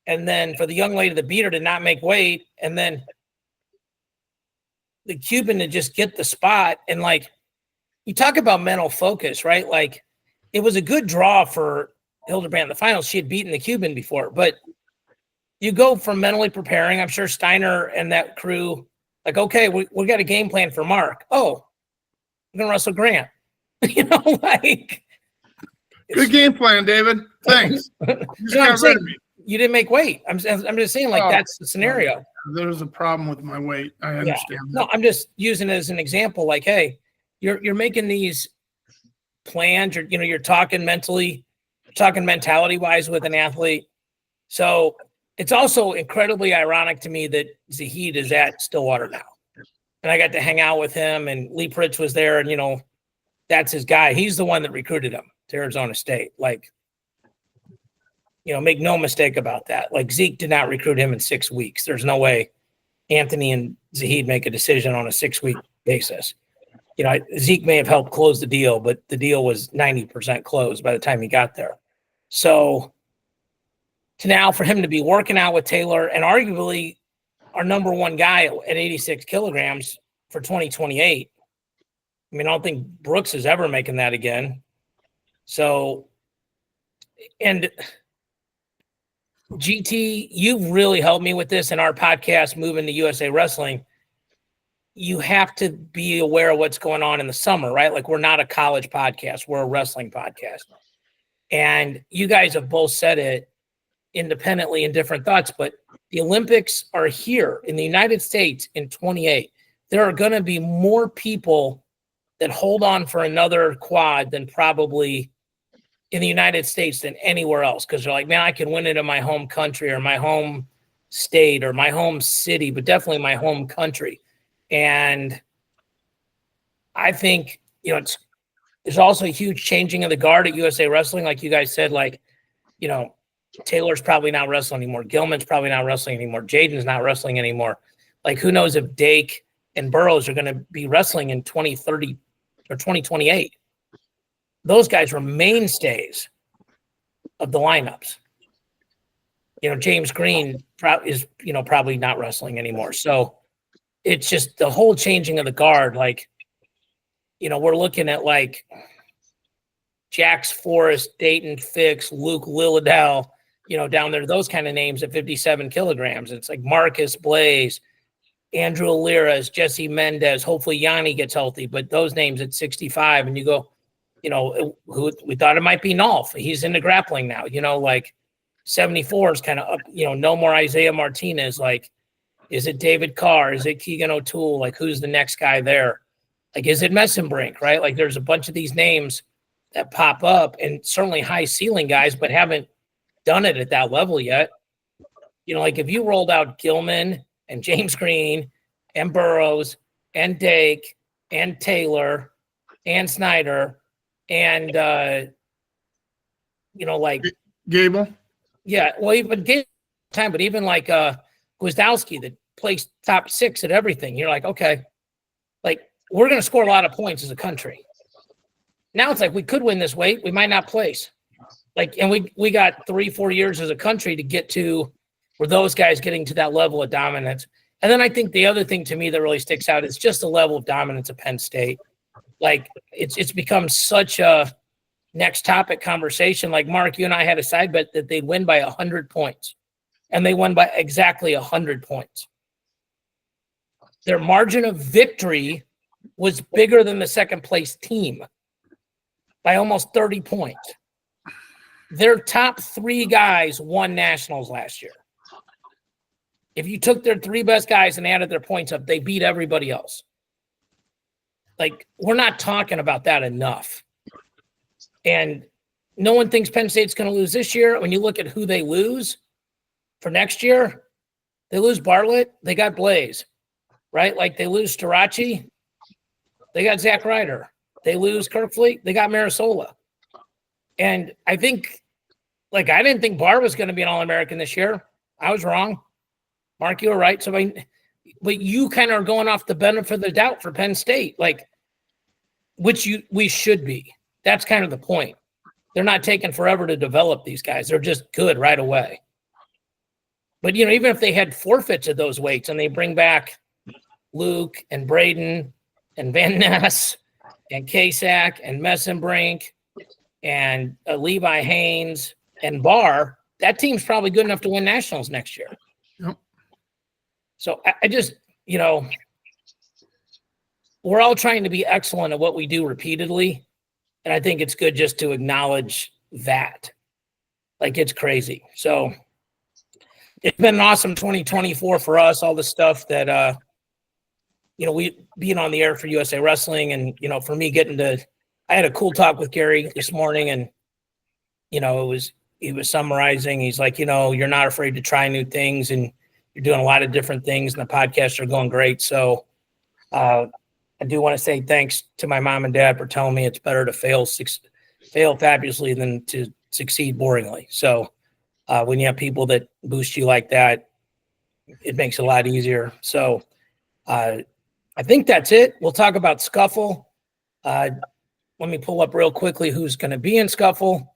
and then for the young lady, the beater, to not make weight, and then the Cuban to just get the spot, and like, you talk about mental focus, right? Like, it was a good draw for Hildebrandt in the finals. She had beaten the Cuban before, but you go from mentally preparing. I'm sure Steiner and that crew, like, okay, we got a game plan for Mark. Oh, we're going to wrestle Grant. You know, like. Good game plan, David. Thanks. You didn't make weight. I'm just saying, like, that's the scenario. There's a problem with my weight. I understand. No, I'm just using it as an example. Like, hey, you're making these planned. You're talking mentality wise with an athlete. So it's also incredibly ironic to me that Zahid is at Stillwater now. And I got to hang out with him, and Lee Pritch was there, and, that's his guy. He's the one that recruited him to Arizona State. Like, make no mistake about that. Like, Zeke did not recruit him in 6 weeks. There's no way Anthony and Zahid make a decision on a 6-week basis. Zeke may have helped close the deal, but the deal was 90% closed by the time he got there. So to now for him to be working out with Taylor and arguably our number one guy at 86 kilograms for 2028. I don't think Brooks is ever making that again. So, and GT, you've really helped me with this in our podcast, Moving to USA Wrestling. You have to be aware of what's going on in the summer, right? Like, we're not a college podcast. We're a wrestling podcast. And you guys have both said it independently in different thoughts, but the Olympics are here in the United States in 28. There are going to be more people that hold on for another quad than probably in the United States than anywhere else. Because they're like, man, I can win it in my home country or my home state or my home city, but definitely my home country. And I think, there's also a huge changing of the guard at USA Wrestling. Like you guys said, Taylor's probably not wrestling anymore. Gilman's probably not wrestling anymore. Jaden's not wrestling anymore. Like, who knows if Dake and Burroughs are going to be wrestling in 2030 or 2028. Those guys were mainstays of the lineups. James Green is, probably not wrestling anymore. So it's just the whole changing of the guard. Like, we're looking at like Jax Forrest, Dayton Fix, Luke Lilladell, down there, those kind of names at 57 kilograms. It's like Marcus Blaze, Andrew Aliras, Jesse Mendez. Hopefully Yanni gets healthy, but those names at 65, and you go, who we thought it might be Nolf. He's into grappling now. Like 74 is kind of up. No more Isaiah Martinez. Like, is it David Carr? Is it Keegan O'Toole? Like, who's the next guy there? Like, is it Messenbrink? Right? Like, there's a bunch of these names that pop up, and certainly high ceiling guys, but haven't done it at that level yet. Like, if you rolled out Gilman and James Green and Burroughs and Dake and Taylor and Snyder and like Gable. Yeah, well, even Gable time, but even like Gwizdowski that placed top 6 at everything. You're like, okay, like, we're going to score a lot of points as a country. Now it's like, we could win this weight, we might not place. Like, and we got 3-4 years as a country to get to where those guys getting to that level of dominance. And then I think the other thing to me that really sticks out is just the level of dominance of Penn State. Like, it's become such a next topic conversation. Like, Mark, you and I had a side bet that they'd win by 100 points, and they won by exactly 100 points. Their margin of victory was bigger than the second place team by almost 30 points. Their top 3 guys won nationals last year. If you took their 3 best guys and added their points up, they beat everybody else. Like, we're not talking about that enough. And no one thinks Penn State's going to lose this year. When you look at who they lose for next year, they lose Bartlett, they got Blaze, right? Like, they lose Starachi, they got Zach Ryder. They lose Kirkfleet, they got Marisola. And I think, like, I didn't think Barr was going to be an All-American this year. I was wrong. Mark, you were right. So, but you kind of are going off the benefit of the doubt for Penn State, like, which we should be. That's kind of the point. They're not taking forever to develop these guys. They're just good right away. But, even if they had forfeits of those weights and they bring back Luke and Braden and Van Ness and Kasak and Messenbrink and Levi Haynes and Barr, that team's probably good enough to win nationals next year. Yep. So I just, we're all trying to be excellent at what we do repeatedly. And I think it's good just to acknowledge that. Like, it's crazy. So it's been an awesome 2024 for us, all the stuff that, we being on the air for USA Wrestling and, for me getting to I had a cool talk with Gary this morning, and he was summarizing. He's like, you're not afraid to try new things, and you're doing a lot of different things, and the podcasts are going great. So I do want to say thanks to my mom and dad for telling me it's better to fail fabulously than to succeed boringly. So when you have people that boost you like that, it makes it a lot easier. So I think that's it. We'll talk about Scuffle. Let me pull up real quickly who's going to be in Scuffle.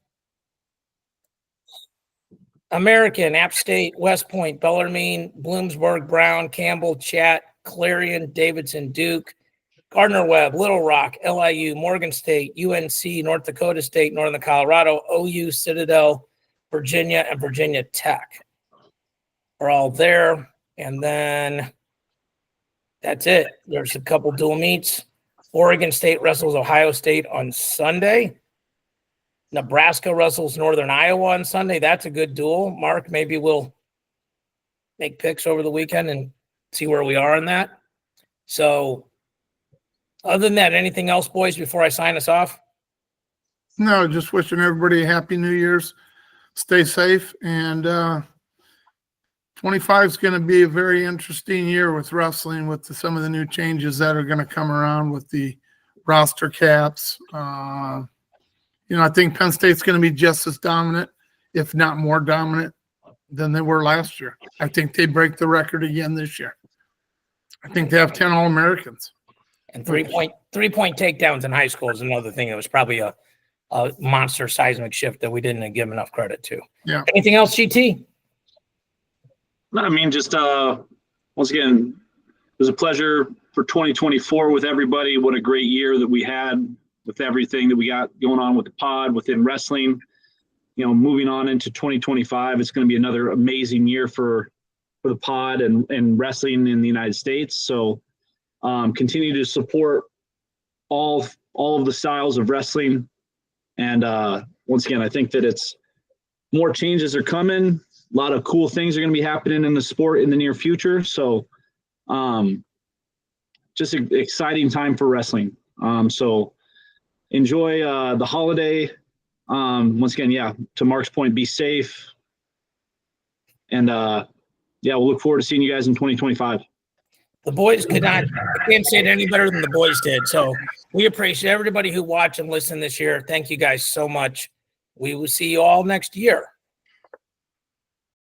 American, App State, West Point, Bellarmine, Bloomsburg, Brown, Campbell, Chat, Clarion, Davidson, Duke, Gardner-Webb, Little Rock, LIU, Morgan State, UNC, North Dakota State, Northern Colorado, OU, Citadel, Virginia, and Virginia Tech are all there. And then that's it. There's a couple dual meets. Oregon State wrestles Ohio State on Sunday. Nebraska wrestles Northern Iowa on Sunday. That's a good duel. Mark, maybe we'll make picks over the weekend and see where we are on that. So other than that, anything else, boys, before I sign us off? No, just wishing everybody a happy New Year's. Stay safe. And 25 is going to be a very interesting year with wrestling, with some of the new changes that are going to come around with the roster caps. I think Penn State's going to be just as dominant, if not more dominant, than they were last year. I think they break the record again this year. I think they have 10 All-Americans. And three-point takedowns in high school is another thing that was probably a monster seismic shift that we didn't give enough credit to. Yeah. Anything else, GT? No, I mean, just once again, it was a pleasure for 2024 with everybody. What a great year that we had with everything that we got going on with the pod, within wrestling. Moving on into 2025, it's going to be another amazing year for the pod and wrestling in the United States. So continue to support all of the styles of wrestling. And once again, I think that it's more changes are coming. A lot of cool things are going to be happening in the sport in the near future. So just an exciting time for wrestling. So enjoy the holiday. Once again, to Mark's point, be safe. And we'll look forward to seeing you guys in 2025. The boys I can't say it any better than the boys did. So we appreciate everybody who watched and listened this year. Thank you guys so much. We will see you all next year.